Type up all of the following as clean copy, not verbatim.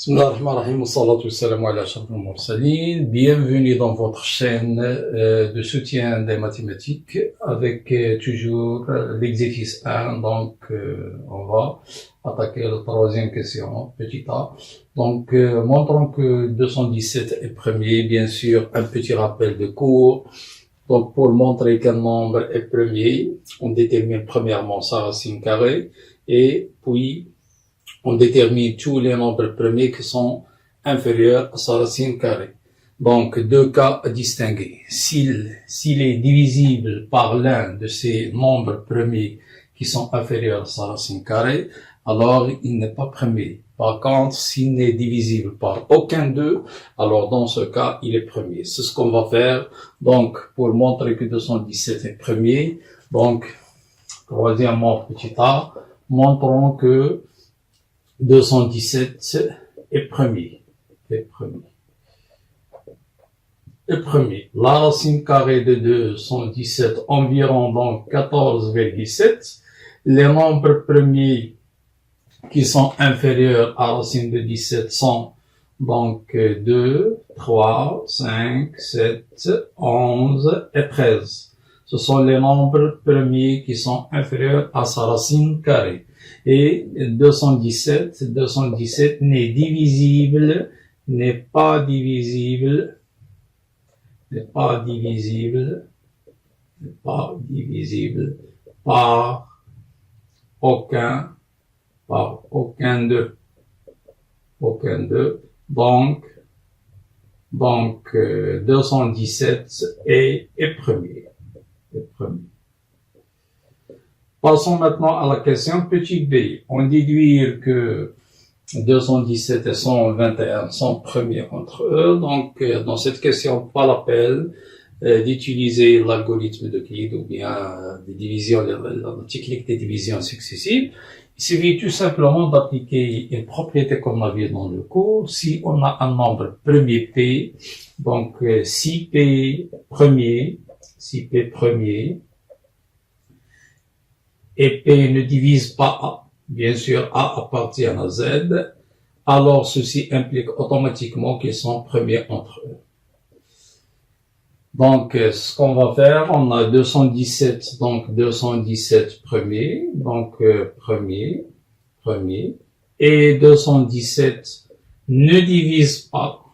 Bismillahirrahmanirrahim, wassalatu wassalamu ala ashrafil mursalin. Bienvenue dans votre chaîne de soutien des mathématiques avec toujours l'exercice 1. Donc, on va attaquer la troisième question, petit a. Donc, montrons que 217 est premier, bien sûr, un petit rappel de cours. Donc, pour montrer qu'un nombre est premier, on détermine premièrement sa racine carrée et puis on détermine tous les nombres premiers qui sont inférieurs à sa racine carrée. Donc, deux cas à distinguer. S'il est divisible par l'un de ces nombres premiers qui sont inférieurs à sa racine carrée, alors il n'est pas premier. Par contre, s'il n'est divisible par aucun d'eux, alors dans ce cas, il est premier. C'est ce qu'on va faire. Donc, pour montrer que 217 est premier, donc, troisièmement, petit a, montrons que 217 est premier. La racine carrée de 217 environ donc 14,7. Les nombres premiers qui sont inférieurs à la racine de 17 sont donc 2, 3, 5, 7, 11 et 13. Ce sont les nombres premiers qui sont inférieurs à sa racine carrée. Et 217 n'est pas divisible par aucun d'eux. Donc 217 est premier. Passons maintenant à la question petit b. On déduit que 217 et 121 sont premiers entre eux. Donc, dans cette question, pas la peine d'utiliser l'algorithme d'Euclide ou bien des divisions, la technique des divisions successives. Il suffit tout simplement d'appliquer une propriété qu'on a vue dans le cours. Si on a un nombre premier P, donc si P premier, et P ne divise pas A, bien sûr A appartient à Z, alors ceci implique automatiquement qu'ils sont premiers entre eux. Donc, ce qu'on va faire, on a 217, donc 217 premiers, donc premier, et 217 ne divise pas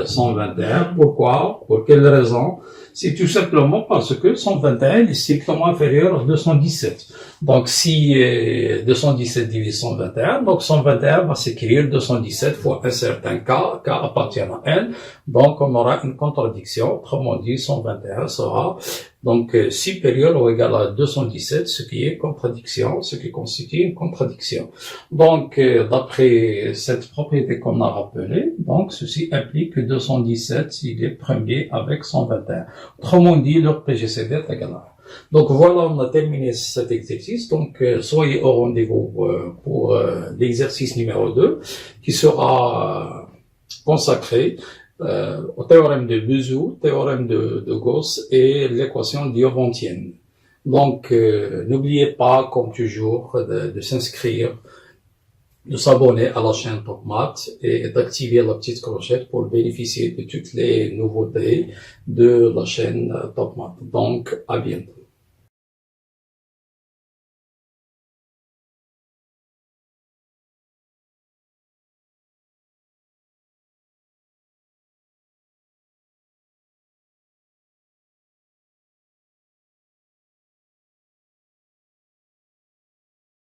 121. Pourquoi? Pour quelle raison? C'est tout simplement parce que 121 est strictement inférieur à 217. Donc, si 217 divise 121, donc 121 va s'écrire 217 fois un certain K appartient à N. Donc, on aura une contradiction. Autrement dit, 121 sera donc supérieur ou égal à 217, ce qui est contradiction, ce qui constitue une contradiction. Donc, d'après cette propriété qu'on a rappelée, donc ceci implique que 217, il est premier avec 121. Autrement dit, leur PGCD est égal à 1. Donc voilà, on a terminé cet exercice. Donc soyez au rendez-vous pour l'exercice numéro 2, qui sera consacré au théorème de Bézout, théorème de Gauss et l'équation diophantine. Donc, n'oubliez pas, comme toujours, de s'inscrire, de s'abonner à la chaîne Top Math et d'activer la petite clochette pour bénéficier de toutes les nouveautés de la chaîne Top Math. Donc, à bientôt.